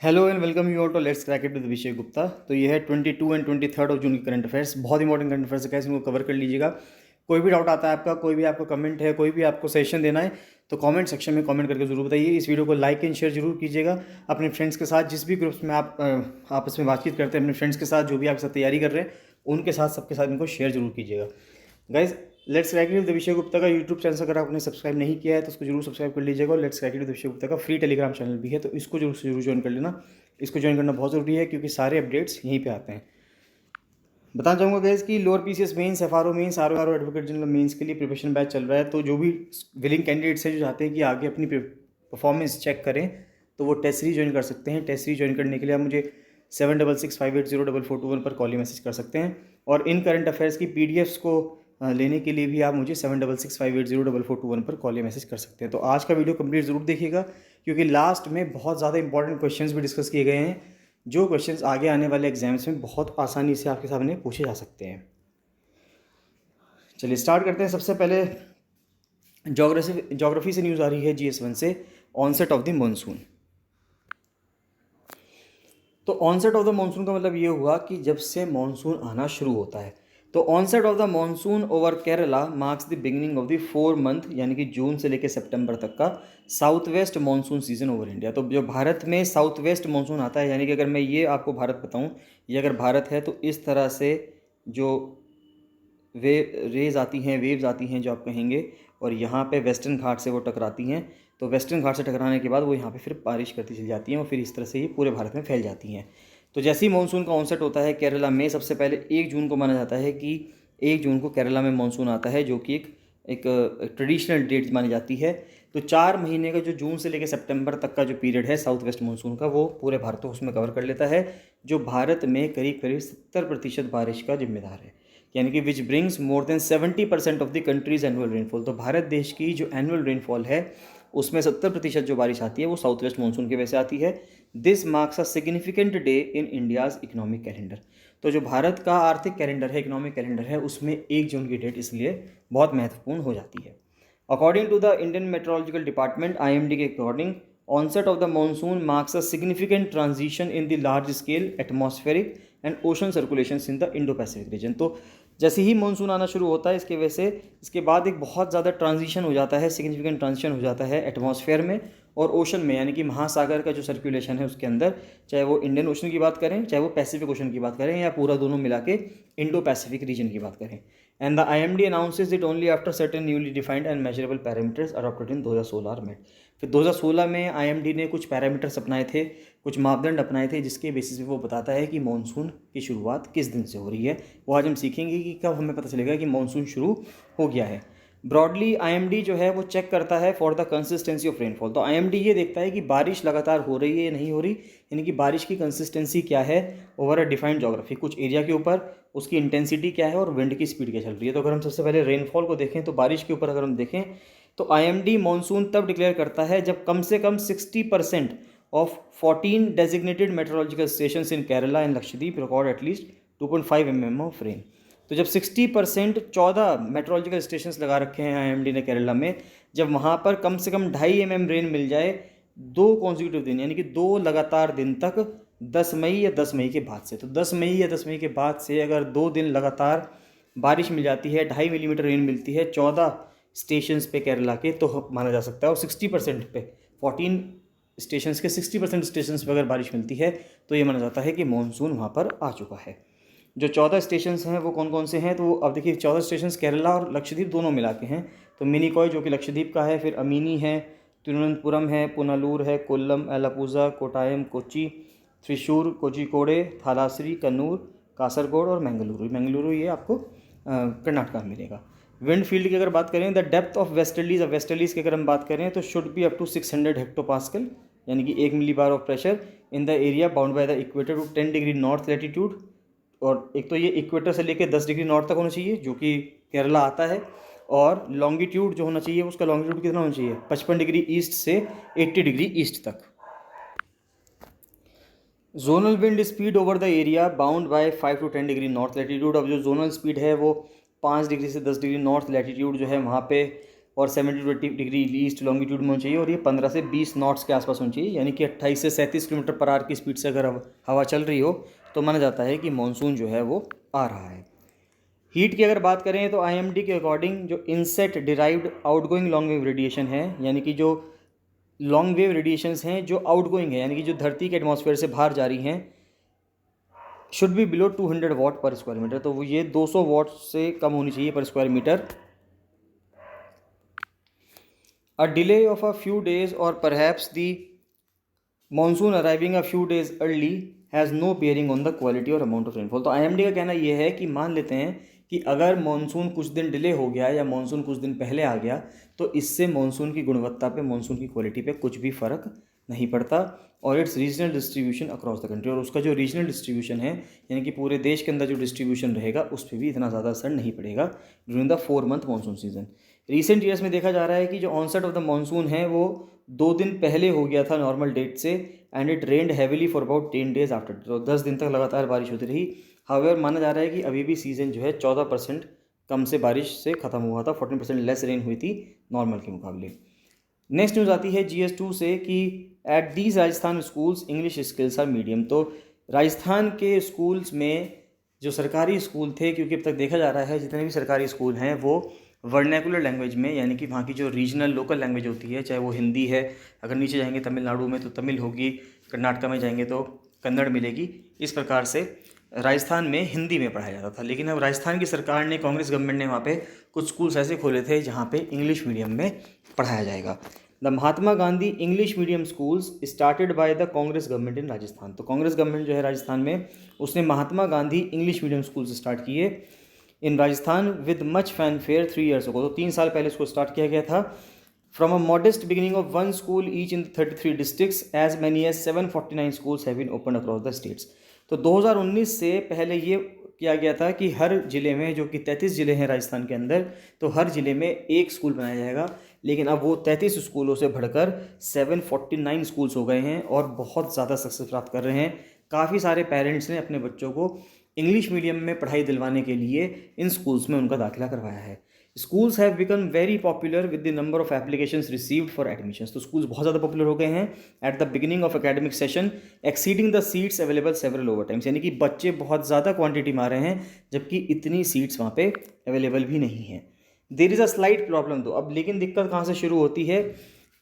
Hello and welcome you all to let's crack it with Vijay Gupta. तो ये है 22 and 23 of June की current affairs. बहुत इंपॉर्टेंट करंट अफेयर्स है, कैसे इनको कवर कर लीजिएगा। कोई भी डाउट आता है आपका, कोई भी आपको कमेंट है, कोई भी आपको सेशन देना है तो कमेंट सेक्शन में कमेंट करके जरूर बताइए। इस वीडियो को लाइक एंड शेयर जरूर कीजिएगा अपने फ्रेंड्स के साथ। जिस भी ग्रुप्स में आप आपस में बातचीत करते हैं अपने फ्रेंड्स के साथ, जो भी आपके साथ तैयारी कर रहे हैं उनके साथ, सबके साथ इनको शेयर जरूर कीजिएगा। Guys, let's crack it with Vijay Gupta का यूट्यूब चैनल अगर आपने सब्सक्राइब नहीं किया है तो उसको जरूर सब्सक्राइब कर लीजिएगा। और let's crack it with Vijay Gupta का फ्री टेलीग्राम चैनल भी है, तो इसको जरूर से जरूर ज्वाइन कर लेना। इसको ज्वाइन करना बहुत ज़रूरी है क्योंकि सारे अपडेट्स यहीं पे आते हैं। बताना चाहूँगा गैस कि lower PCS mains, FRO mains, RO advocate general mains के लिए प्रिपरेशन बैच चल रहा है। तो जो भी विलिंग कैंडिडेट्स हैं जो चाहते हैं कि आगे अपनी परफॉर्मेंस चेक करें तो वो टेस्ट सीरीज ज्वाइन कर सकते हैं। टेस्ट सीरीज ज्वाइन करने के लिए आप मुझे 7665804421 पर कॉल या मैसेज कर सकते हैं। और इन करंट अफेयर्स की पीडीएफ्स को लेने के लिए भी आप मुझे 7665804421 पर कॉल या मैसेज कर सकते हैं। तो आज का वीडियो कंप्लीट जरूर देखिएगा क्योंकि लास्ट में बहुत ज़्यादा इंपॉर्टेंट क्वेश्चंस भी डिस्कस किए गए हैं, जो क्वेश्चंस आगे आने वाले एग्जाम्स में बहुत आसानी से आपके सामने पूछे जा सकते हैं। चलिए स्टार्ट करते हैं। सबसे पहले ज्योग्राफी से न्यूज़ आ रही है GS1 से, ऑनसेट ऑफ द मानसून। तो ऑनसेट ऑफ द मानसून का मतलब ये हुआ कि जब से मानसून आना शुरू होता है। तो onset of the monsoon over Kerala marks the beginning of the 4 month, यानी कि जून से लेकर सितंबर तक का south west monsoon season over India. तो जो भारत में साउथ वेस्ट मानसून आता है, यानी कि अगर मैं ये आपको भारत बताऊं, ये अगर भारत है तो इस तरह से जो रेज आती हैं, वेव्स आती हैं जो आप कहेंगे, और यहाँ पे वेस्टर्न घाट से वो टकराती हैं। तो वेस्टर्न घाट से टकराने के बाद वो यहाँ पे फिर बारिश करती चली जाती हैं और फिर इस तरह से ये पूरे भारत में फैल जाती हैं। तो जैसे ही मानसून का ऑनसेट होता है केरला में, सबसे पहले 1 जून को माना जाता है कि 1 जून को केरला में मानसून आता है, जो कि एक ट्रेडिशनल डेट मानी जाती है। तो 4 महीने का जो जून से लेकर सितंबर तक का जो पीरियड है साउथ वेस्ट मानसून का, वो पूरे भारत को उसमें कवर कर लेता है, जो भारत में करीब करीब 70% बारिश का जिम्मेदार है, यानी कि which brings more than 70% of the countries annual rainfall. तो भारत देश की जो एनुअल रेनफॉल है उसमें 70% जो बारिश आती है वो साउथ वेस्ट मानसून की वजह से आती है। This marks a significant day in India's economic calendar. तो जो भारत का आर्थिक कैलेंडर है, इकोनॉमिक कैलेंडर है, उसमें 1 जून की डेट इसलिए बहुत महत्वपूर्ण हो जाती है। According to the Indian meteorological department IMD के according, onset of the monsoon marks a significant transition in the large scale atmospheric and ocean circulations in the Indo-Pacific region। तो जैसे ही मानसून आना शुरू होता है इसके वजह से इसके बाद एक बहुत ज़्यादा ट्रांजिशन हो जाता है, सिग्निफिकेंट ट्रांजिशन हो जाता है एटमॉस्फेयर में और ओशन में, यानी कि महासागर का जो सर्कुलेशन है उसके अंदर, चाहे वो इंडियन ओशन की बात करें, चाहे वो पैसिफिक ओशन की बात करें, या पूरा दोनों मिला के इंडो पैसिफिक रीजन की बात करें। And the IMD announces it only after certain newly defined and measurable parameters adopted in 2016 और मेट। फिर 2016 में IMD ने कुछ पैरामीटर्स अपनाए थे, कुछ मापदंड अपनाए थे, जिसके बेसिस पे वो बताता है कि मानसून की शुरुआत किस दिन से हो रही है। वो आज हम सीखेंगे कि कब हमें पता चलेगा कि मानसून शुरू हो गया है। ब्रॉडली IMD जो है वो चेक करता है for the consistency of rainfall. तो IMD ये देखता है कि बारिश लगातार हो रही है या नहीं हो रही, यानी कि बारिश की कंसिस्टेंसी क्या है ओवर अ डिफाइंड ज्योग्राफी, कुछ एरिया के ऊपर, उसकी इंटेंसिटी क्या है और विंड की स्पीड क्या चल रही है। तो अगर हम सबसे पहले रेनफॉल को देखें, तो बारिश के ऊपर अगर हम देखें तो IMD मानसून तब डिक्लेयर करता है जब कम से कम 60% of 14 designated meteorological stations in Kerala and Lakshadweep record at least 2.5 mm of rain. तो जब 60% 14 मेट्रोलॉजिकल स्टेशंस लगा रखे हैं IMD ने केरला में, जब वहाँ पर कम से कम 2.5 mm रेन मिल जाए 2 कॉन्जिक्यूटिव दिन, यानी कि 2 लगातार दिन तक, 10 मई या 10 मई के बाद से, तो 10 मई या 10 मई के बाद से अगर 2 दिन लगातार बारिश मिल जाती है, 2.5 मिलीमीटर रेन मिलती है 14 स्टेशंस पे केरला के, तो माना जा सकता है। और 60% पे, 14 स्टेशंस के 60% स्टेशंस पे अगर बारिश मिलती है तो ये माना जाता है कि मानसून वहाँ पर आ चुका है। जो 14 स्टेशंस हैं वो कौन कौन से हैं, तो अब देखिए 14 स्टेशंस केरला और लक्षद्वीप दोनों मिला के हैं। तो मिनिकॉय जो कि लक्षद्वीप का है, फिर अमीनी है, तिरुवनंतपुरम है, पुनालूर है, कोल्लम, एलापुजा, कोटायम, कोच्चि, त्रिशूर, कोझिकोडे, थालासरी, कन्नूर, कासरगोड और मंगलुरु ये आपको कर्नाटका में मिलेगा। विंड फील्ड की अगर बात करें, द डेप्थ ऑफ वेस्टर्लीज, अब वेस्टर्लीज की अगर हम बात करें तो should be up to 600 hectopascal, यानी कि 1 millibar of pressure in the area bound by the equator to 10 degree north latitude. और एक तो ये इक्वेटर से लेकर 10 डिग्री नॉर्थ तक होना चाहिए, जो कि केरला आता है, और लॉन्गिट्यूड जो होना चाहिए उसका लॉन्गिट्यूड कितना होना चाहिए, 55 डिग्री ईस्ट से 80 डिग्री ईस्ट तक। Zonal wind speed over the area bound bye 5 to 10 degree north latitude. अब जो जोनल स्पीड है वो 5 डिग्री से 10 डिग्री नॉर्थ लैटिट्यूड जो है वहाँ पे और 70 to 80 डिग्री ईस्ट लॉन्गिट्यूड में होनी चाहिए, और ये 15 से 20 नॉट्स के आसपास होनी चाहिए, यानी कि 28 से 37 किलोमीटर पर आवर की स्पीड से अगर हवा चल रही हो तो माना जाता है कि मानसून जो है वो आ रहा है। हीट की अगर बात करें तो IMD के अकॉर्डिंग जो INSAT derived outgoing long wave radiation है, यानी कि जो लॉन्ग वेव रेडिएशंस हैं जो आउटगोइंग है, यानी कि जो धरती के एटमॉस्फेयर से बाहर जा रही हैं, शुड बी बिलो 200 वाट पर स्क्वायर मीटर। तो वो ये 200 वाट से कम होनी चाहिए पर square metre. A delay of a few days or perhaps the monsoon arriving a few days early has no bearing on the quality or amount of rainfall। तो IMD का कहना यह है कि मान लेते हैं कि अगर मानसून कुछ दिन डिले हो गया या मानसून कुछ दिन पहले आ गया तो इससे मानसून की गुणवत्ता पे, मानसून की क्वालिटी पे कुछ भी फ़र्क नहीं पड़ता, और it's regional distribution across the country, और उसका जो रीजनल डिस्ट्रीब्यूशन है यानी कि पूरे देश के अंदर जो डिस्ट्रीब्यूशन रहेगा उस पर भी इतना ज़्यादा असर नहीं पड़ेगा during the 4 month monsoon season. Recent years में देखा जा रहा है कि जो ऑनसेट ऑफ द मानसून है वो 2 दिन पहले हो गया था नॉर्मल डेट से, and it rained heavily for about 10 days after. तो 10 दिन तक लगातार बारिश होती रही। हाउएवर माना जा रहा है कि अभी भी सीज़न जो है 14% कम से बारिश से ख़त्म हुआ था, 14% लेस रेन हुई थी नॉर्मल के मुकाबले। नेक्स्ट न्यूज़ आती है GS2 से कि at these Rajasthan schools English skills are medium. तो राजस्थान के स्कूल्स में जो सरकारी स्कूल थे, क्योंकि अब तक देखा जा रहा है जितने भी सरकारी स्कूल हैं वो वर्नैकुलर लैंग्वेज में, यानी कि वहाँ की जो रीजनल लोकल लैंग्वेज होती है, चाहे वो हिंदी है, अगर नीचे जाएंगे तमिलनाडु में तो तमिल होगी, कर्नाटका में जाएंगे तो कन्नड़ मिलेगी, इस प्रकार से राजस्थान में हिंदी में पढ़ाया जाता था। लेकिन अब राजस्थान की सरकार ने, कांग्रेस गवर्नमेंट ने वहाँ पे कुछ स्कूल्स ऐसे खोले थे जहाँ पे इंग्लिश मीडियम में पढ़ाया जाएगा। The Mahatma Gandhi English medium schools started by the Congress government in Rajasthan. तो कांग्रेस गवर्नमेंट जो है राजस्थान में, उसने Mahatma Gandhi English medium schools start किए in Rajasthan with much fanfare 3 years ago. तो 3 साल पहले इसको स्टार्ट किया गया था। From a modest beginning of 1 school each in 33 districts, as many as 749 schools have been open across the states. तो 2019 से पहले ये किया गया था कि हर ज़िले में, जो कि 33 ज़िले हैं राजस्थान के अंदर, तो हर ज़िले में एक स्कूल बनाया जाएगा। लेकिन अब वो 33 स्कूलों से बढ़कर 749 स्कूल्स हो गए हैं और बहुत ज़्यादा सक्सेस प्राप्त कर रहे हैं। काफ़ी सारे पेरेंट्स ने अपने बच्चों को इंग्लिश मीडियम में पढ़ाई दिलवाने के लिए इन स्कूल्स में उनका दाखिला करवाया है। Schools have become very popular with the number of applications received for admissions. तो स्कूल्स बहुत ज़्यादा पॉपुलर हो गए हैं at the beginning of academic session, exceeding the seats available several over times. यानी कि बच्चे बहुत ज़्यादा क्वांटिटी में आ रहे हैं जबकि इतनी सीट्स वहाँ पे अवेलेबल भी नहीं है। There is a slight problem. तो अब लेकिन दिक्कत कहाँ से शुरू होती है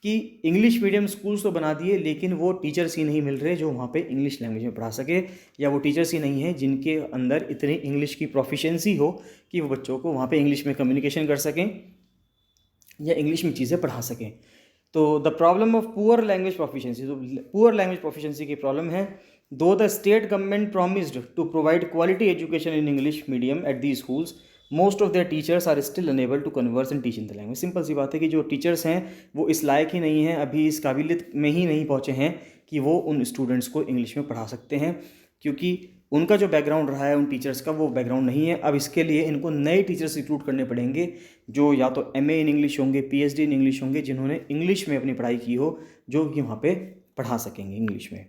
कि इंग्लिश मीडियम स्कूल्स तो बना दिए लेकिन वो टीचर्स ही नहीं मिल रहे जो वहाँ पे इंग्लिश लैंग्वेज में पढ़ा सके, या वो टीचर्स ही नहीं है जिनके अंदर इतनी इंग्लिश की प्रोफिशिएंसी हो कि वो बच्चों को वहाँ पे इंग्लिश में कम्युनिकेशन कर सकें या इंग्लिश में चीज़ें पढ़ा सकें। तो the problem of poor language proficiency, तो पुअर लैंग्वेज प्रोफिशिएंसी की प्रॉब्लम है। Though the state government promised to provide quality education in English medium at the schools, most of their teachers are still unable to converse and teach in the language. Simple सी बात है कि जो teachers हैं वो इस लायक ही नहीं हैं, अभी इस काबिलियत में ही नहीं पहुँचे हैं कि वो उन स्टूडेंट्स को इंग्लिश में पढ़ा सकते हैं, क्योंकि उनका जो बैकग्राउंड रहा है उन टीचर्स का वो बैकग्राउंड नहीं है। अब इसके लिए इनको नए टीचर्स रिक्रूट करने पड़ेंगे जो या तो MA इन इंग्लिश होंगे, PhD इन इंग्लिश होंगे, जिन्होंने इंग्लिश में अपनी पढ़ाई की हो, जो कि वहाँ पे पढ़ा सकेंगे इंग्लिश में।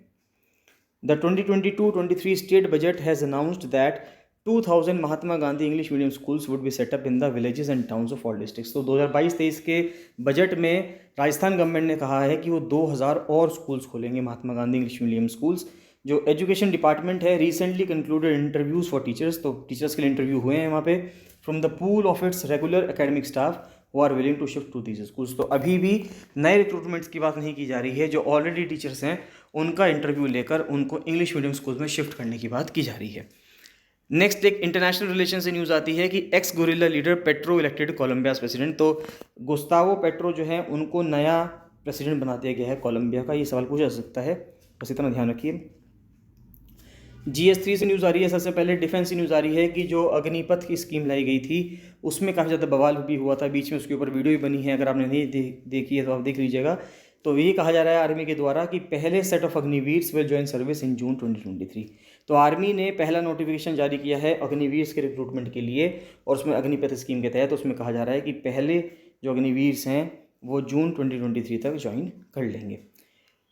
The 2022-23 state budget has announced that 2000 Mahatma Gandhi English medium schools would be set up in the villages and towns of all districts. तो 2022-23 के बजट में राजस्थान गवर्नमेंट ने कहा है कि वो 2000 और स्कूल्स खोलेंगे, Mahatma Gandhi English medium schools. जो एजुकेशन डिपार्टमेंट है recently concluded interviews for teachers, तो टीचर्स के लिए इंटरव्यू हुए हैं वहाँ पे, from the pool of its regular academic staff who are willing to shift to these schools. तो अभी भी नए रिक्रूटमेंट्स की बात नहीं की जा रही है, जो ऑलरेडी टीचर्स हैं उनका इंटरव्यू लेकर उनको इंग्लिश मीडियम स्कूल्स में शिफ्ट करने की बात की जा रही है। नेक्स्ट एक इंटरनेशनल रिलेशन से न्यूज़ आती है कि ex guerrilla leader Petro elected Colombia's president. तो गुस्तावो पेट्रो जो है उनको नया प्रेसिडेंट बना दिया गया है कोलंबिया का। ये सवाल पूछा जा सकता है, बस इतना ध्यान रखिए। GS3 से न्यूज़ आ रही है। सबसे पहले डिफेंस की न्यूज़ आ रही है कि जो अग्निपथ की स्कीम लाई गई थी उसमें काफ़ी ज़्यादा बवाल भी हुआ था बीच में, उसके ऊपर वीडियो भी बनी है, अगर आपने नहीं देखी है तो आप देख लीजिएगा। तो ये कहा जा रहा है आर्मी के द्वारा कि पहले set of Agniveers will join service in June 2023। तो आर्मी ने पहला नोटिफिकेशन जारी किया है अग्निवीर्स के रिक्रूटमेंट के लिए, और उसमें अग्निपथ स्कीम के तहत उसमें कहा जा रहा है कि पहले जो अग्निवीर्स हैं वो जून 2023 तक ज्वाइन कर लेंगे।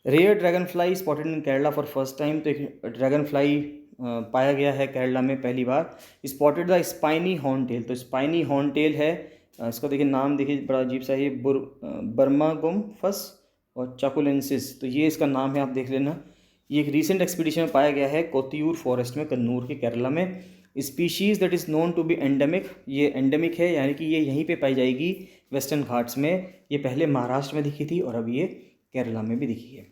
Rare dragonfly spotted in Kerala for first time. तो एक ड्रैगन फ्लाई पाया गया है केरला में पहली बार। Spotted the spiny horn tail. तो स्पाइनी हॉर्न टेल है इसका देखिए नाम देखिए बड़ा अजीब सा है, ये बर्मागोम्फस और चाकुलेंसिस, तो ये इसका नाम है, आप देख लेना। ये एक रीसेंट एक्सपीडिशन में पाया गया है कोत्तियूर फॉरेस्ट में, कन्नूर के केरला में। Species that is known to be endemic, ये एंडेमिक है यानी कि ये यहीं पे पाई जाएगी वेस्टर्न घाट्स में। ये पहले महाराष्ट्र में दिखी थी और अब ये केरला में भी दिखी है।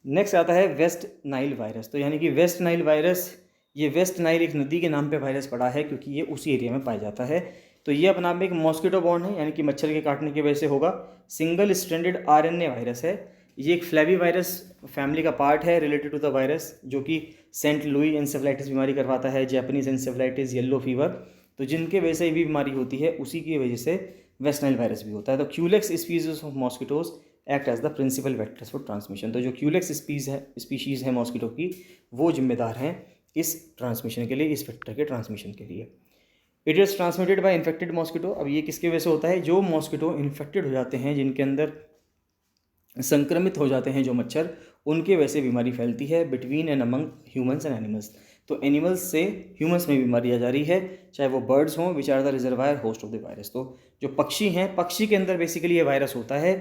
नेक्स्ट आता है वेस्ट नाइल वायरस। तो यानी कि वेस्ट नाइल वायरस, ये वेस्ट नाइल एक नदी के नाम पे वायरस पड़ा है क्योंकि ये उसी एरिया में पाया जाता है। तो ये अपना आप में एक मॉस्किटो बॉर्न है, यानी कि मच्छर के काटने की वजह से होगा। सिंगल स्ट्रैंडेड आरएनए वायरस है। ये एक फ्लैवी वायरस फैमिली का पार्ट है रिलेटेड टू द वायरस, जो कि सेंट लुई एंसेफेलाइटिस बीमारी करवाता है, जैपनीज एंसेफेलाइटिस, येलो फीवर, तो जिनके वजह से ये भी बीमारी होती है उसी की वजह से वेस्ट नाइल वायरस भी होता है। तो Culex species of mosquitoes act as the principal vectors for transmission. तो जो क्यूलेक्स स्पीशीज़ है मॉस्किटो की, वो जिम्मेदार हैं इस ट्रांसमिशन के लिए, इस वेक्टर के ट्रांसमिशन के लिए। It is transmitted by infected mosquito. अब ये किसके वजह से होता है? जो मॉस्किटो इन्फेक्टेड हो जाते हैं, जिनके अंदर संक्रमित हो जाते हैं जो मच्छर, उनके वजह से बीमारी फैलती है between and among humans and animals. तो एनिमल्स से ह्यूमंस में बीमारी आ जा रही है, चाहे वो बर्ड्स हों which are the reservoir host of the virus. तो जो पक्षी हैं, पक्षी के अंदर बेसिकली ये वायरस होता है।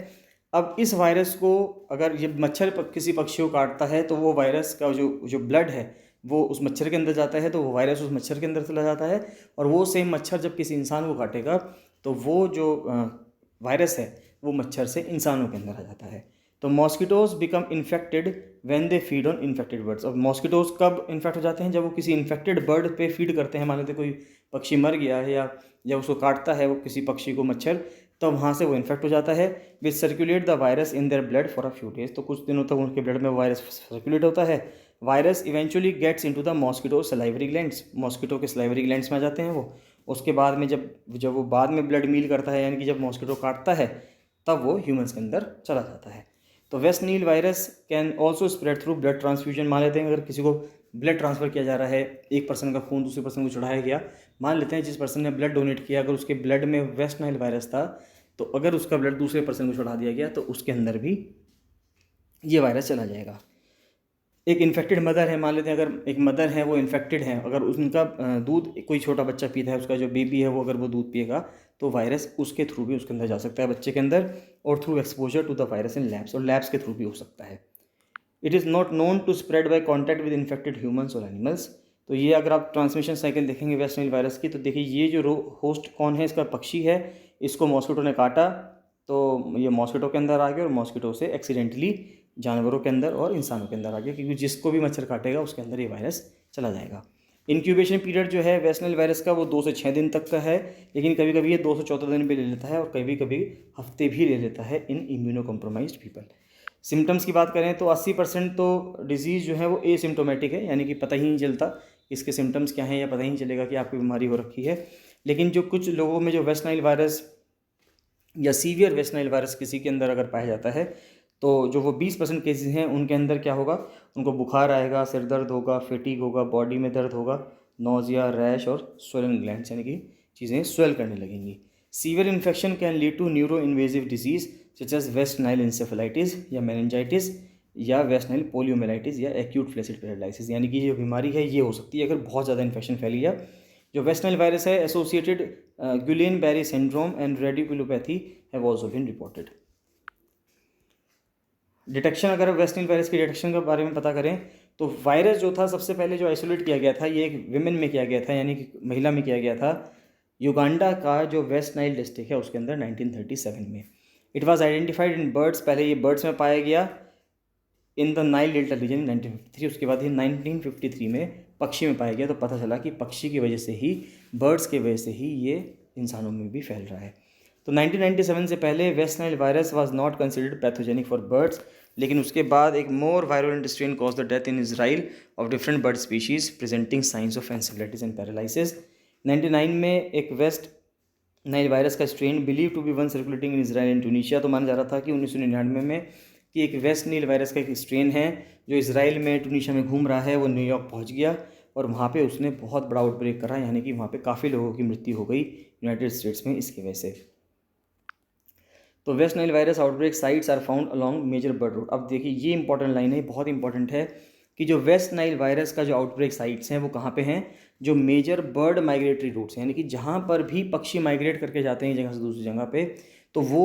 अब इस वायरस को अगर ये मच्छर किसी पक्षी को काटता है तो वो वायरस का जो ब्लड है वो उस मच्छर के अंदर जाता है, तो वो वायरस उस मच्छर के अंदर चला जाता है। और वो सेम मच्छर जब किसी इंसान को काटेगा तो वो जो वायरस है वो मच्छर से इंसानों के अंदर आ जाता है। तो mosquitoes become infected when they feed on infected birds. अब मॉस्किटोज कब इन्फेक्ट हो जाते हैं? जब वो किसी इन्फेक्टेड बर्ड पे फीड करते हैं। मान लेते कोई पक्षी मर गया है या जब उसको काटता है वो किसी पक्षी को मच्छर, तो वहाँ से वो इन्फेक्ट हो जाता है। Which circulate the virus in their blood for a few days. तो कुछ दिनों तक उनके ब्लड में वायरस सर्कुलेट होता है। Virus eventually gets into the mosquito salivary glands. Mosquito के सलाइवरी ग्लैंड्स में आ जाते हैं वो। उसके बाद में जब वो बाद में ब्लड मील करता है, यानी कि जब मॉस्किटो काटता है, तब वो ह्यूमंस के अंदर चला जाता है। तो waste nil virus can also spread through blood transfusion. मान लेते हैं अगर किसी को ब्लड ट्रांसफ़र किया जा रहा है, एक पर्सन का खून दूसरे पर्सन को चढ़ाया गया, मान लेते हैं जिस पर्सन ने ब्लड डोनेट किया, अगर उसके ब्लड में वेस्ट नाइल वायरस था, तो अगर उसका ब्लड दूसरे पर्सन को चढ़ा दिया गया तो उसके अंदर भी ये वायरस चला जाएगा। एक इन्फेक्टेड मदर है, मान लेते हैं अगर एक मदर है वो इन्फेक्टेड है, अगर उनका दूध कोई छोटा बच्चा पीता है, उसका जो बेबी है वो अगर वो दूध पिएगा तो वायरस उसके थ्रू भी उसके अंदर जा सकता है, बच्चे के अंदर, और through exposure to the virus in labs, और लैब्स के थ्रू भी हो सकता है। It is not known to spread by contact with infected humans और एनिमल्स। तो ये अगर आप ट्रांसमिशन साइकिल देखेंगे वेस्ट नाइल वायरस की, तो देखिए ये जो होस्ट कौन है, इसका पक्षी है, इसको मॉस्किटो ने काटा तो ये मॉस्किटो के अंदर आ गया और मॉस्किटो से एक्सीडेंटली जानवरों के अंदर और इंसानों के अंदर आ गया, क्योंकि जिसको भी मच्छर काटेगा उसके अंदर ये वायरस चला जाएगा। इंक्यूबेशन पीरियड जो है वेस्ट नाइल वायरस का वो 2 से 6 दिन तक का है, लेकिन कभी कभी ये 2 से 14 दिन भी ले लेता है और कभी कभी हफ्ते भी ले लेता है इन इम्यूनो कॉम्प्रोमाइज्ड पीपल। सिम्टम्स की बात करें तो 80% तो डिजीज़ जो है वो एसिम्टोमेटिक है, यानी कि पता ही नहीं चलता इसके सिम्टम्स क्या हैं, या पता ही नहीं चलेगा कि आपको बीमारी हो रखी है। लेकिन जो कुछ लोगों में जो वेस्ट नाइल वायरस या सीवियर वेस्ट नाइल वायरस किसी के अंदर अगर पाया जाता है, तो जो वो 20% केसेस हैं उनके अंदर क्या होगा, उनको बुखार आएगा, सिर दर्द होगा, फेटीग होगा, बॉडी में दर्द होगा, नोजिया, रैश और स्वेलन ग्लैंड्स, यानी कि चीज़ें स्वेल करने लगेंगी। Severe infection can lead to neuroinvasive disease such as West Nile encephalitis या मेनिंजाइटिस या वेस्ट नाइल पोलियोमेलाइटिस या एक्यूट फ्लैसिड पैरालाइसिस, यानी कि जो बीमारी है ये हो सकती है अगर बहुत ज़्यादा इन्फेक्शन फैली है। जो वेस्ट नाइल वायरस है associated Guillain Barre syndrome and radiculopathy have also been reported. Detection, अगर वेस्ट नाइल वायरस की डिटेक्शन के बारे में पता करें तो वायरस जो था सबसे पहले जो आइसोलेट किया गया था ये एक विमेन में किया गया था, यानी कि महिला में किया गया था, युगांडा का जो वेस्ट नाइल डिस्ट्रिक्ट है उसके अंदर 1937 में। It was identified in birds, पहले ये बर्ड्स में पाया गया in the Nile delta region 1953, उसके बाद ही 1953 में पक्षी में पाया गया। तो पता चला कि पक्षी की वजह से ही, बर्ड्स की वजह से ही ये इंसानों में भी फैल रहा है। तो 1997 से पहले West Nile virus was not considered pathogenic for birds, लेकिन उसके बाद एक more virulent strain cause the death in Israel of different bird species presenting signs of encephalitis and paralysis. 99 में एक वेस्ट नाइल वायरस का strain believe to be one circulating in Israel and Tunisia. तो माना जा रहा था कि 1999 में कि एक वेस्ट नाइल वायरस का एक स्ट्रेन है जो इजराइल में, ट्यूनीशिया में घूम रहा है, वो न्यूयॉर्क पहुंच गया और वहाँ पे उसने बहुत बड़ा आउटब्रेक करा, यानी कि वहाँ पे काफ़ी लोगों की मृत्यु हो गई यूनाइटेड स्टेट्स में इसकी वजह से। तो West Nile virus outbreak sites are found along major bird route. अब देखिए ये इंपॉर्टेंट लाइन है, बहुत इंपॉर्टेंट है। कि जो वेस्ट नाइल वायरस का जो आउटब्रेक साइट्स हैं वो कहाँ पे हैं, जो मेजर बर्ड माइग्रेटरी रूट्स हैं, यानी कि जहाँ पर भी पक्षी माइग्रेट करके जाते हैं जगह से दूसरी जगह पे, तो वो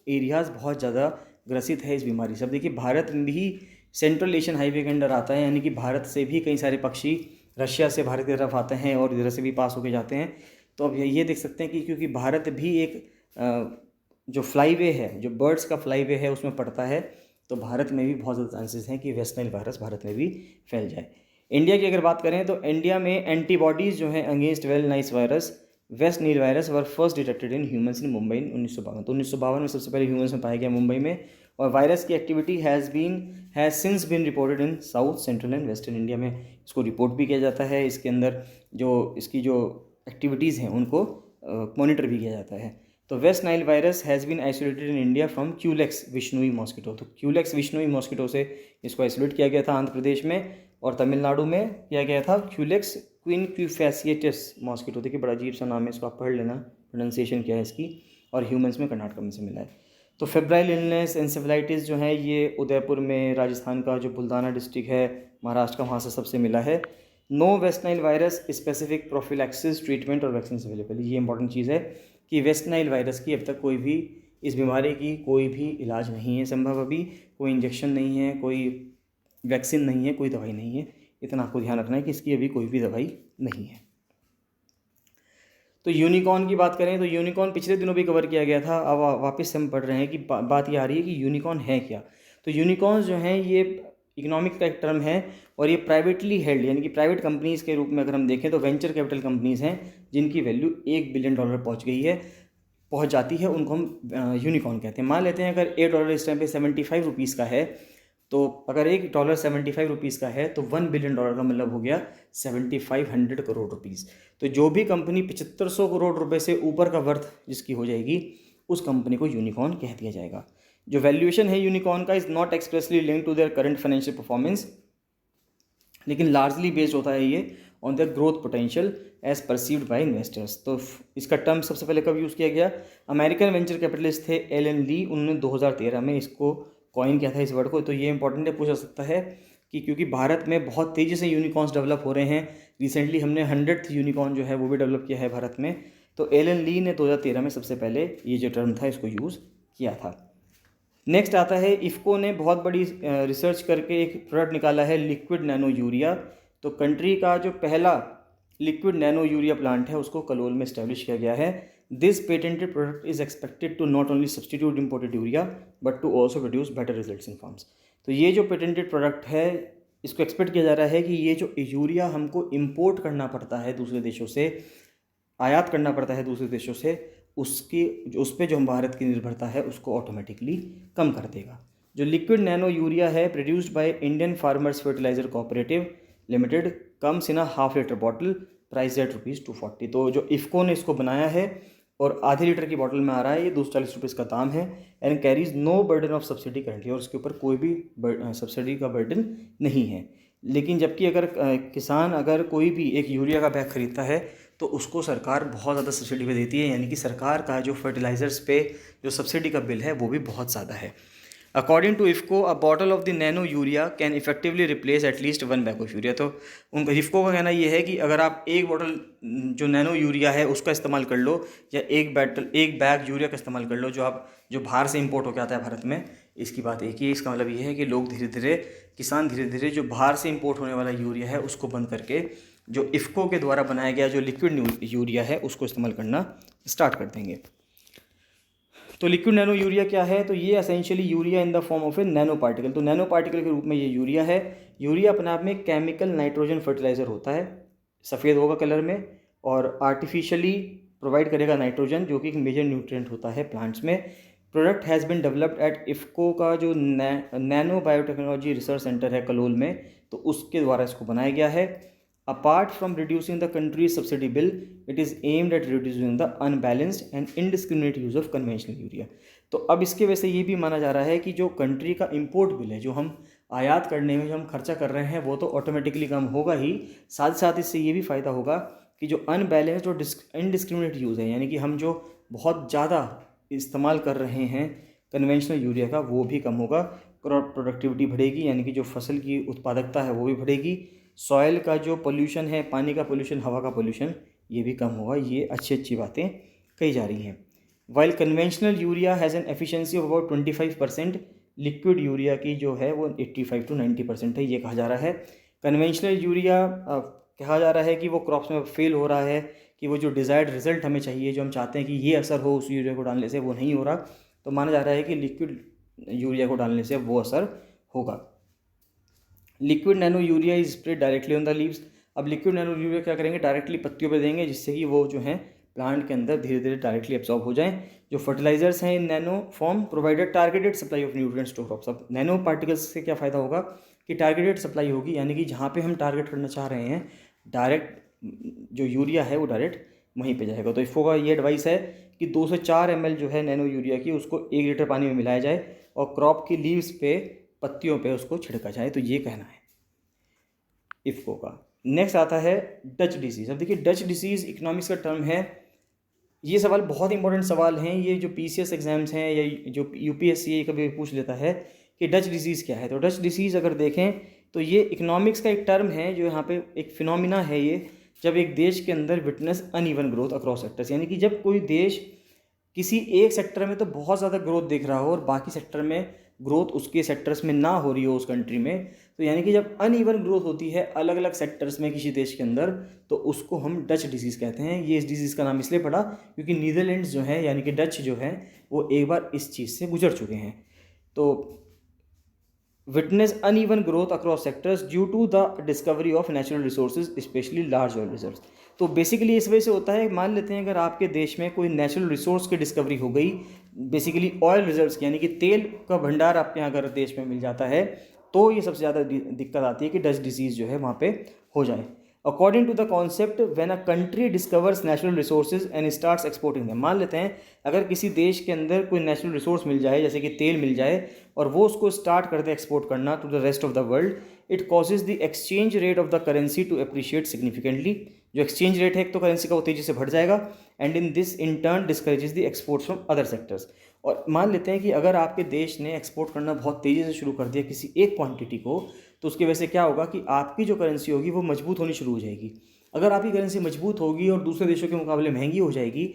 एरियाज़ बहुत ज़्यादा ग्रसित है इस बीमारी से। अब देखिए भारत भी सेंट्रल एशियन हाईवे के अंडर आता है, यानी कि भारत से भी कई सारे पक्षी रशिया से भारत की तरफ आते हैं और इधर से भी पास होके जाते हैं। तो अब ये देख सकते हैं कि क्योंकि भारत भी एक जो फ्लाईवे है, जो बर्ड्स का फ्लाईवे है उसमें पड़ता है, तो भारत में भी बहुत ज़्यादा चांसेस हैं कि वेस्ट नाइल वायरस भारत में भी फैल जाए। इंडिया की अगर बात करें तो इंडिया में एंटीबॉडीज़ जो हैं against West Nile virus, West Nile virus were first detected in humans in Mumbai in 1952। तो 1952 में सबसे पहले ह्यूमंस में पाया गया मुंबई में, और वायरस की activity has since been reported in south central and western India में। इसको रिपोर्ट भी किया जाता है, इसके अंदर जो इसकी जो एक्टिविटीज़ हैं उनको मॉनिटर भी किया जाता है। तो West Nile virus has been isolated in India from Culex vishnui mosquito. तो क्यूलेक्स विष्णुई मॉस्किटो से इसको आइसोलेट किया गया था आंध्र प्रदेश में, और तमिलनाडु में किया गया था क्यूलेक्स क्विनक्यूफैसिएटिस मॉस्किटो। देखिए बड़ा अजीब सा नाम है, इसको आप पढ़ लेना प्रोनाउंसिएशन क्या है इसकी। और ह्यूमंस में कर्नाटक में से मिला है। तो फेब्राइल इलनेस एंसेफेलाइटिस जो है ये उदयपुर में, राजस्थान का जो बुल्दाना डिस्ट्रिक्ट है महाराष्ट्र का, वहाँ से सबसे मिला है। No West Nile virus specific prophylaxis treatment और वैक्सीन अवेलेबल। ये इंपॉर्टेंट चीज़ है कि वेस्ट नाइल वायरस की अब तक कोई भी, इस बीमारी की कोई भी इलाज नहीं है संभव, अभी कोई इंजेक्शन नहीं है, कोई वैक्सीन नहीं है, कोई दवाई नहीं है। इतना आपको ध्यान रखना है कि इसकी अभी कोई भी दवाई नहीं है। तो यूनिकॉर्न की बात करें तो यूनिकॉर्न पिछले दिनों भी कवर किया गया था, अब वापस से हम पढ़ रहे हैं कि बात ये आ रही है कि यूनिकॉर्न है क्या। तो यूनिकॉर्न्स जो हैं ये इकोनॉमिक का एक टर्म है, और ये प्राइवेटली हेल्ड यानी कि प्राइवेट कंपनीज़ के रूप में अगर हम देखें तो वेंचर कैपिटल कंपनीज़ हैं जिनकी वैल्यू $1 बिलियन पहुंच जाती है, उनको हम यूनिकॉर्न कहते हैं। मान लेते हैं अगर $1 इस टाइम पे 75 रुपीज़ का है, तो अगर $1 75 रुपीज़ का है तो $1 बिलियन का मतलब हो गया 7500 करोड़ रुपीज़। तो जो भी कंपनी 7500 करोड़ रुपए से ऊपर का वर्थ जिसकी हो जाएगी उस कंपनी को यूनिकॉर्न कह दिया जाएगा। जो वैल्यूएशन है यूनिकॉर्न का is not expressly linked to their current financial performance, लेकिन लार्जली बेस्ड होता है ये on the growth potential as perceived by investors. तो इसका टर्म सबसे पहले कब यूज़ किया गया, अमेरिकन वेंचर कैपिटलिस्ट थे एलन ली, उन्होंने 2013 में इसको कॉइन किया था इस वर्ड को। तो ये इंपॉर्टेंट है, पूछा सकता है कि क्योंकि भारत में बहुत तेज़ी से यूनिकॉर्न्स डेवलप हो रहे हैं, रिसेंटली हमने 100th यूनिकॉर्न जो है वो भी डेवलप किया है भारत में। तो एलन ली ने 2013 में सबसे पहले ये जो टर्म था इसको यूज़ किया था। नेक्स्ट आता है इफ़को ने बहुत बड़ी रिसर्च करके एक प्रोडक्ट निकाला है लिक्विड नैनो यूरिया। तो कंट्री का जो पहला लिक्विड नैनो यूरिया प्लांट है उसको कलोल में इस्टेब्लिश किया गया है। This patented product is expected to not only substitute imported urea but to also produce better results in farms. तो ये जो पेटेंटेड प्रोडक्ट है इसको एक्सपेक्ट किया जा रहा है कि ये जो यूरिया हमको इम्पोर्ट करना पड़ता है दूसरे देशों से, आयात करना पड़ता है दूसरे देशों से, उसकी उस पर जो हम भारत की निर्भरता है उसको ऑटोमेटिकली कम कर देगा। जो लिक्विड नैनो यूरिया है produced by Indian Farmers Fertiliser Cooperative Limited, comes in a half litre bottle, price at ₹240। तो जो इफ़को ने इसको बनाया है और आधे लीटर की बॉटल में आ रहा है, ये ₹240 इसका दाम है, and carries no burden of subsidy currently, और उसके ऊपर कोई भी सब्सिडी का बर्डन नहीं है। लेकिन जबकि अगर किसान अगर कोई भी एक यूरिया का बैग खरीदता है तो उसको सरकार बहुत ज़्यादा सब्सिडी पे देती है, यानी कि सरकार का जो फर्टिलाइज़र्स पे जो सब्सिडी का बिल है वो भी बहुत ज़्यादा है। According to IFFCO a bottle of the nano urea can effectively replace at least 1 bag of urea. तो उनका इफ़को का कहना ये है कि अगर आप एक बॉटल जो नैनो यूरिया है उसका इस्तेमाल कर लो, या एक बैग यूरिया का इस्तेमाल कर लो जो बाहर से इम्पोर्ट होकर आता है भारत में, इसकी बात एक ही है। इसका मतलब ये है कि लोग किसान धीरे धीरे जो बाहर से इम्पोर्ट होने वाला यूरिया है उसको बंद करके जो इफ़को के द्वारा बनाया गया जो लिक्विड यूरिया है उसको इस्तेमाल करना स्टार्ट कर देंगे। तो लिक्विड नैनो यूरिया क्या है, तो ये essentially urea in the form of A nano particle. तो नैनो पार्टिकल के रूप में ये यूरिया है। यूरिया अपने आप में केमिकल नाइट्रोजन फर्टिलाइज़र होता है, सफ़ेद होगा कलर में, और आर्टिफिशियली प्रोवाइड करेगा नाइट्रोजन जो कि एक मेजर न्यूट्रिएंट होता है प्लांट्स में। Product has been developed eight IFFCO का जो नैनो बायोटेक्नोलॉजी रिसर्च सेंटर है कलोल में, तो उसके द्वारा इसको बनाया गया है। Apart from reducing the country's subsidy bill, it is aimed at reducing the unbalanced and indiscriminate use of conventional urea। तो अब इसके वजह से ये भी माना जा रहा है कि जो कंट्री का इंपोर्ट बिल है, जो हम आयात करने में जो हम खर्चा कर रहे हैं वो तो ऑटोमेटिकली कम होगा ही, साथ साथ इससे ये भी फ़ायदा होगा कि जो अनबैलेंस्ड और इनडिस्क्रिमिनेट यूज़ है, यानी कि हम जो बहुत ज़्यादा इस्तेमाल कर रहे हैं कन्वेंशनल यूरिया का, वो भी कम होगा। क्रॉप प्रोडक्टिविटी बढ़ेगी, यानी कि जो फसल की उत्पादकता है वो भी बढ़ेगी। सॉइल का जो पोल्यूशन है, पानी का पोल्यूशन, हवा का पोल्यूशन, ये भी कम होगा। ये अच्छी अच्छी बातें कही जा रही हैं। While conventional urea has an efficiency of about 25%, liquid urea की जो है वो 85 to 90% है, ये कहा जा रहा है। कन्वेंशनल यूरिया कहा जा रहा है कि वो क्रॉप्स में फेल हो रहा है, कि वो जो डिज़ायर्ड रिजल्ट हमें चाहिए, जो हम चाहते हैं कि ये असर हो उस यूरिया को डालने से, वो नहीं हो रहा। तो माना जा रहा है कि लिक्विड यूरिया को डालने से वो असर होगा। Liquid nano urea is spread directly on the leaves. अब लिक्विड नैनो यूरिया क्या करेंगे, डायरेक्टली पत्तियों पे देंगे, जिससे कि वो जो है प्लांट के अंदर धीरे धीरे डायरेक्टली एब्सॉर्ब हो जाएं। जो फर्टिलाइजर्स हैं in nano form provided targeted supply of nutrients to crops. अब नैनो पार्टिकल्स से क्या फ़ायदा होगा कि टारगेटेड सप्लाई होगी, यानी कि जहाँ पे हम टारगेट करना चाह रहे हैं, डायरेक्ट जो यूरिया है वो डायरेक्ट वहीं पे जाएगा। तो इफ़को का ये एडवाइस है कि 2 से 4 ml जो है नैनो यूरिया की, उसको 1 लीटर पानी में मिलाया जाए और क्रॉप की लीव्स पे, पत्तियों पे उसको छिड़का जाए। तो ये कहना है इफ़को का। नेक्स्ट आता है डच डिसीज़। अब देखिए डच डिसीज़ इकोनॉमिक्स का टर्म है। ये सवाल बहुत इंपॉर्टेंट सवाल हैं, ये जो PCS एग्जाम्स हैं या जो UPSC कभी पूछ लेता है कि डच डिसीज़ क्या है। तो डच डिसीज़ अगर देखें तो ये इकोनॉमिक्स का एक टर्म है, जो यहाँ पे एक फिनोमिना है ये, जब एक देश के अंदर witness uneven growth across sectors, यानी कि जब कोई देश किसी एक सेक्टर में तो बहुत ज़्यादा ग्रोथ दिख रहा हो और बाकी सेक्टर में ग्रोथ उसके सेक्टर्स में ना हो रही हो उस कंट्री में, तो यानी कि जब अनइवन ग्रोथ होती है अलग अलग सेक्टर्स में किसी देश के अंदर, तो उसको हम डच डिसीज़ कहते हैं। ये इस डिसीज़ का नाम इसलिए पड़ा क्योंकि नीदरलैंड्स जो है, यानी कि डच जो है, वो एक बार इस चीज़ से गुजर चुके हैं। तो witness uneven growth across sectors due to the discovery of natural resources specially large oil reserves. तो बेसिकली इस वजह से होता है, मान लेते हैं अगर आपके देश में कोई नेचुरल रिसोर्स की डिस्कवरी हो गई, बेसिकली ऑयल रिजर्व्स की, यानी कि तेल का भंडार आपके यहाँ अगर देश में मिल जाता है, तो ये सबसे ज़्यादा दिक्कत आती है कि डच डिसीज़ जो है वहाँ पे हो जाए। According to the concept when a country discovers natural resources and starts exporting them. मान लेते हैं अगर किसी देश के अंदर कोई नेचुरल रिसोर्स मिल जाए, जैसे कि तेल मिल जाए, और वो उसको स्टार्ट कर दे एक्सपोर्ट करना to the rest of the world, it causes the exchange rate of the currency to appreciate significantly. जो एक्सचेंज रेट है एक तो करेंसी का, वो तेज़ी से बढ़ जाएगा, and in this in turn discourages the exports from other sectors. और मान लेते हैं कि अगर आपके देश ने एक्सपोर्ट करना बहुत तेज़ी से शुरू कर दिया किसी एक क्वांटिटी को, तो उसकी वजह से क्या होगा कि आपकी जो करेंसी होगी वो मजबूत होनी शुरू हो जाएगी। अगर आपकी करेंसी मजबूत होगी और दूसरे देशों के मुकाबले महंगी हो जाएगी,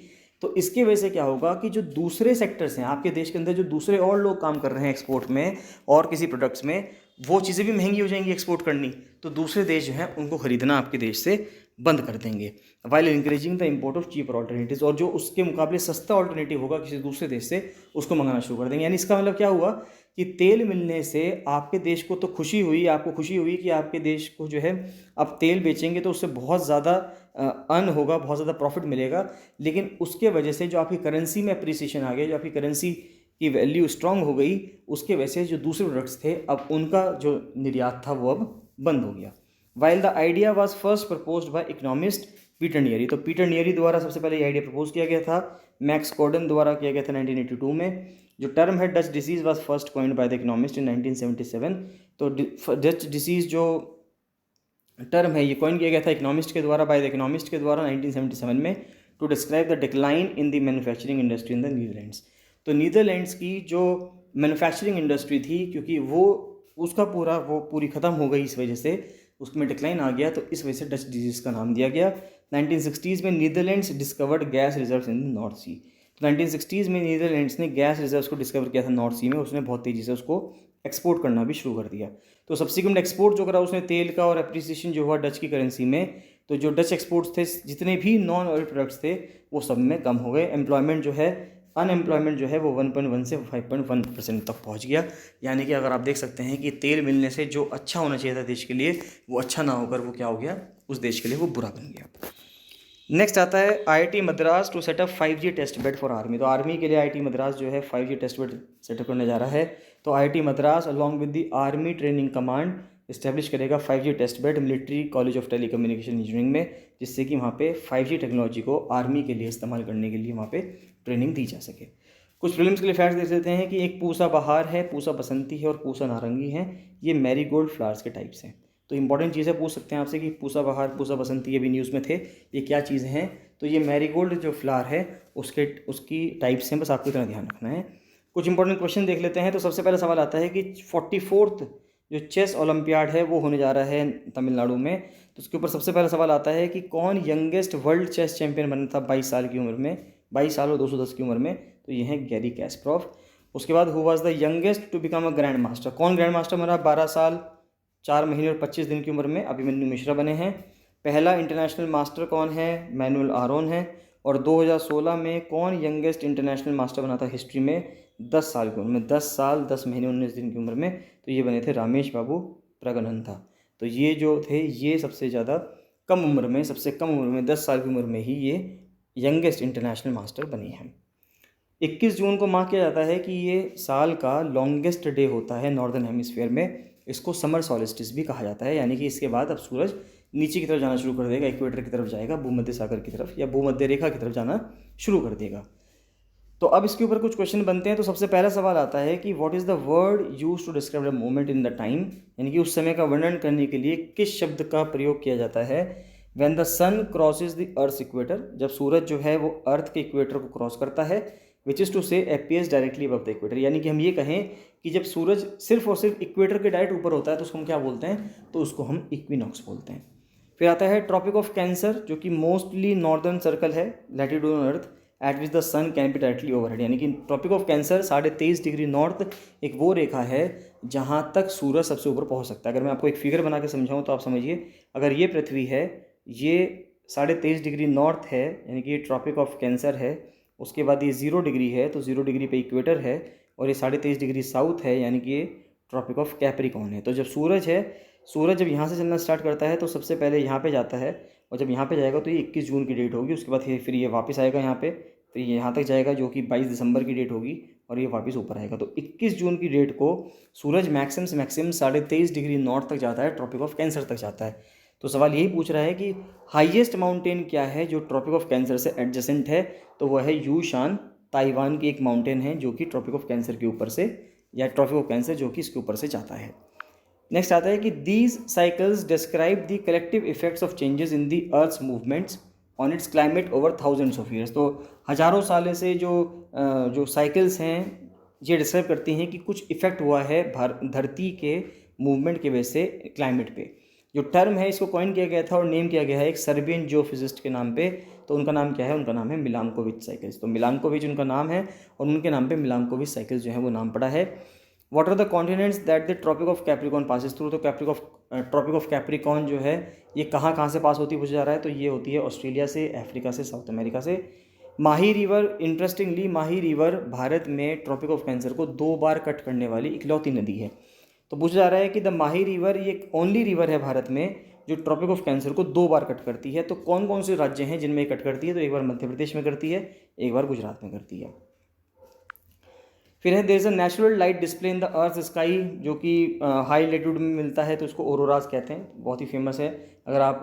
तो इसके वजह से क्या होगा कि जो दूसरे सेक्टर्स हैं आपके देश के अंदर, जो दूसरे और लोग काम कर रहे हैं एक्सपोर्ट में और किसी प्रोडक्ट्स में, वो चीज़ें भी महंगी हो जाएंगी एक्सपोर्ट करनी, तो दूसरे देश जो हैं उनको ख़रीदना आपके देश से बंद कर देंगे, while encouraging the import of cheaper alternatives. और जो उसके मुकाबले सस्ता ऑल्टरनेटिव होगा किसी दूसरे देश से, उसको मंगाना शुरू कर देंगे। यानी इसका मतलब क्या हुआ कि तेल मिलने से आपके देश को तो खुशी हुई, आपको खुशी हुई कि आपके देश को जो है अब तेल बेचेंगे तो उससे बहुत ज़्यादा अर्न होगा, बहुत ज़्यादा प्रॉफिट मिलेगा, लेकिन उसके वजह से जो आपकी करेंसी में अप्रिसिएशन आ गया, जो आपकी करेंसी की वैल्यू स्ट्रांग हो गई, उसके वजह से जो दूसरे प्रोडक्ट्स थे अब उनका जो निर्यात था वो अब बंद हो गया। While the idea was first proposed by economist Peter Neary. तो पीटर नियरी द्वारा सबसे पहले ये आइडिया प्रपोज किया गया था, मैक्स कॉर्डन द्वारा किया गया था 1982 में। जो टर्म है Dutch disease was first coined by the economist in 1977। तो डच डिसीज़ जो टर्म है ये कॉइन किया गया था इकोनॉमिस्ट के द्वारा, बाय द इकोनॉमिस्ट के द्वारा 1977 में, to describe the decline in the manufacturing industry in the Netherlands. तो नीदरलैंड्स की जो मैन्युफैक्चरिंग इंडस्ट्री थी, क्योंकि वो उसका वो पूरी ख़त्म हो गई, इस वजह से उसमें डिक्लाइन आ गया, तो इस वजह से डच डिजीज़ का नाम दिया गया। 1960s में Netherlands discovered gas reserves in the North Sea. तो 1960s में नीदरलैंड्स ने गैस रिजर्व्स को डिस्कवर किया था नॉर्थ सी में, उसने बहुत तेज़ी से उसको एक्सपोर्ट करना भी शुरू कर दिया। तो सब्सिक्वेंट एक्सपोर्ट जो करा उसने तेल का, और अप्रिसिएशन जो हुआ डच की करेंसी में, तो जो डच एक्सपोर्ट्स थे जितने भी नॉन ऑयल प्रोडक्ट्स थे वो सब में कम हो गए। एम्प्लॉयमेंट जो है, अनएम्प्लॉयमेंट जो है वो 1.1 से 5.1% तक पहुंच गया। यानी कि अगर आप देख सकते हैं कि तेल मिलने से जो अच्छा होना चाहिए था देश के लिए, वो अच्छा ना होकर वो क्या हो गया, उस देश के लिए वो बुरा बन गया। नेक्स्ट आता है IIT Madras to set up 5G test bed for army. तो आर्मी के लिए IIT मद्रास जो है 5G टेस्ट बेड सेटअप करने जा रहा है। तो IIT Madras along with the army training command establish करेगा 5G test bed military college of telecommunication engineering में, जिससे कि वहाँ पे 5G टेक्नोलॉजी को आर्मी के लिए इस्तेमाल करने के लिए वहाँ पे ट्रेनिंग दी जा सके। कुछ फिल्म्स के लिए फैक्ट्स देख लेते हैं कि एक पूसा बहार है, पूसा बसंती है और पूसा नारंगी है। ये मैरीगोल्ड फ्लावर्स के टाइप्स हैं। तो इंपॉर्टेंट चीज़ें पूछ सकते हैं आपसे कि पूसा बहार, पूसा बसंती, ये भी न्यूज़ में थे, ये क्या चीज़ें हैं। तो ये मैरीगोल्ड जो फ्लावर है उसकी टाइप्स हैं, बस आपको इतना ध्यान रखना है। कुछ इंपॉर्टेंट क्वेश्चन देख लेते हैं। तो सबसे पहला सवाल आता है कि 44th जो चेस ओलंपियाड है वो होने जा रहा है तमिलनाडु में। तो उसके ऊपर सबसे पहला सवाल आता है कि कौन यंगेस्ट वर्ल्ड चेस चैंपियन बना था 22 साल की उम्र में, 22 साल और 210 की उम्र में। तो ये है गैरी कैस्परोव। उसके बाद who was the youngest to become a grandmaster, कौन ग्रैंड मास्टर बना 12 साल 4 महीने और 25 दिन की उम्र में, अभिमन्यु मिश्रा बने हैं। पहला इंटरनेशनल मास्टर कौन है, मैनुअल आरोन है। और 2016 में कौन यंगेस्ट इंटरनेशनल मास्टर बना था हिस्ट्री में 10 साल की उम्र में, 10 साल 10 महीने 19 दिन की उम्र में। तो ये बने थे रामेश बाबू प्रगनंथा। तो ये जो थे ये सबसे ज़्यादा कम उम्र में, सबसे कम उम्र में 10 साल की उम्र में ही ये यंगेस्ट इंटरनेशनल मास्टर बने हैं। 21 जून को मार्क किया जाता है कि ये साल का लॉन्गेस्ट डे होता है नॉर्दर्न हेमिस्फीयर में। इसको समर सॉलिस्टिस भी कहा जाता है, यानी कि इसके बाद अब सूरज नीचे की तरफ जाना शुरू कर देगा, इक्वेटर की तरफ जाएगा, भूमध्य सागर की तरफ या भूमध्य रेखा की तरफ जाना शुरू कर देगा। तो अब इसके ऊपर कुछ क्वेश्चन बनते हैं। तो सबसे पहला सवाल आता है कि what is the word use to describe the moment in the time, यानी कि उस समय का वर्णन करने के लिए किस शब्द का प्रयोग किया जाता है। When the sun crosses the earth equator, जब सूरज जो है वो अर्थ के इक्वेटर को क्रॉस करता है। विच इज़ टू से appears directly above the equator, यानी कि हम ये कहें कि जब सूरज सिर्फ और सिर्फ इक्वेटर के डायरेक्ट ऊपर होता है तो उसको हम क्या बोलते हैं, तो उसको हम इक्विनॉक्स बोलते हैं। फिर आता है ट्रॉपिक ऑफ कैंसर, जो कि मोस्टली नॉर्दर्न सर्कल है latitude on earth at which the sun can be directly overhead, यानी कि Tropic of Cancer 23.5 degree north एक वो रेखा है जहाँ तक सूरज सबसे ऊपर पहुँच सकता है। अगर मैं आपको एक फिगर बना के समझाऊँ तो आप समझिए, अगर ये पृथ्वी है, ये 23.5 डिग्री नॉर्थ है, यानी कि ये ट्रॉपिक ऑफ कैंसर है। उसके बाद ये 0 डिग्री है, तो 0 डिग्री पे इक्वेटर है। और ये 23.5 डिग्री साउथ है, यानी कि ये ट्रॉपिक ऑफ कैप्रिकॉर्न है। तो जब सूरज है, सूरज जब यहाँ से चलना स्टार्ट करता है तो सबसे पहले यहाँ पे जाता है, और जब यहाँ पे जाएगा तो ये 21 जून की डेट होगी। उसके बाद फिर ये वापस आएगा यहाँ पे, फिर ये यहाँ तक जाएगा जो कि 22 दिसंबर की डेट होगी, और ये वापस ऊपर आएगा। तो 21 जून की डेट को सूरज मैक्सिमम से मैक्सिमम 23.5 डिग्री नॉर्थ तक जाता है, ट्रॉपिक ऑफ कैंसर तक जाता है। तो सवाल यही पूछ रहा है कि हाईएस्ट माउंटेन क्या है जो ट्रॉपिक ऑफ कैंसर से एडजेसेंट है। तो वह है यूशान, ताइवान की एक माउंटेन है जो कि ट्रॉपिक ऑफ कैंसर के ऊपर से, या ट्रॉपिक ऑफ कैंसर जो कि इसके ऊपर से जाता है। नेक्स्ट आता है कि these cycles describe the collective effects of changes in the earth's movements on its climate over thousands of years. तो हज़ारों साल से जो साइकिल्स हैं ये डिस्क्राइब करती हैं कि कुछ इफेक्ट हुआ है धरती के मूवमेंट की वजह से क्लाइमेट पे। जो टर्म है इसको कॉइन किया गया था और नेम किया गया है एक सर्बियन जियोफिजिस्ट के नाम पे। तो उनका नाम क्या है, उनका नाम है मिलानकोविच साइकिल्स। तो मिलानकोविच उनका नाम है और उनके नाम पे मिलानकोविच साइकिल्स जो है वो नाम पड़ा है। What are the continents that the Tropic of Capricorn passes through. तो ट्रॉपिक ऑफ कैप्रिकॉर्न जो है ये कहाँ कहाँ से पास होती पूछा जा रहा है। तो ये होती है ऑस्ट्रेलिया से, अफ्रीका से, साउथ अमेरिका से। माही रिवर, इंटरेस्टिंगली माही रिवर भारत में ट्रॉपिक ऑफ कैंसर को 2 बार कट करने वाली इकलौती नदी है। तो पूछा जा रहा है कि द माही रिवर ये ओनली रिवर है भारत में जो ट्रॉपिक ऑफ कैंसर को 2 बार कट करती है। तो कौन कौन से राज्य हैं जिनमें कट करती है। तो एक बार मध्य प्रदेश में करती है, एक बार गुजरात में करती है। फिर है there is a natural light display in the earth sky, जो कि हाई लेट्यूड में मिलता है, तो इसको ओरोराज कहते हैं, बहुत ही फेमस है। अगर आप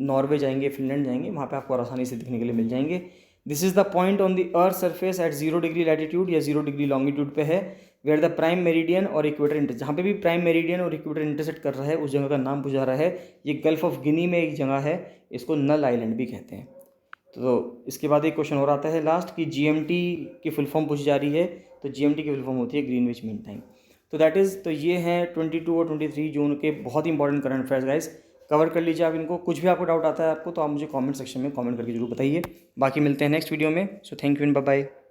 नॉर्वे जाएंगे, फिनलैंड जाएंगे, वहाँ पे आपको आसानी से दिखने के लिए मिल जाएंगे। This is the point on the earth surface at 0 degree latitude या 0 डिग्री लॉन्गिट्यूड पे है, वेयर द प्राइम मेरिडियन और इक्वेटर इंटर, जहाँ पे भी प्राइम मेरिडियन और इक्वेटर इंटरसेक्ट कर रहा है उस जगह का नाम पूछा रहा है। ये गल्फ ऑफ गिनी में एक जगह है, इसको नल आइलैंड भी कहते हैं। तो इसके बाद एक क्वेश्चन और आता है लास्ट कि जीएमटी की फुल फॉर्म पूछी जा रही है। तो जीएमटी की फुल फॉर्म होती है ग्रीनविच मीन टाइम। तो दैट इज़, तो ये हैं 22 और 23 जून के बहुत ही important current affairs guys, cover कर लीजिए आप इनको। कुछ भी आपको डाउट आता है आपको तो आप मुझे कमेंट सेक्शन में कमेंट करके जरूर बताइए। बाकी मिलते हैं नेक्स्ट वीडियो में। So thank you and bye bye.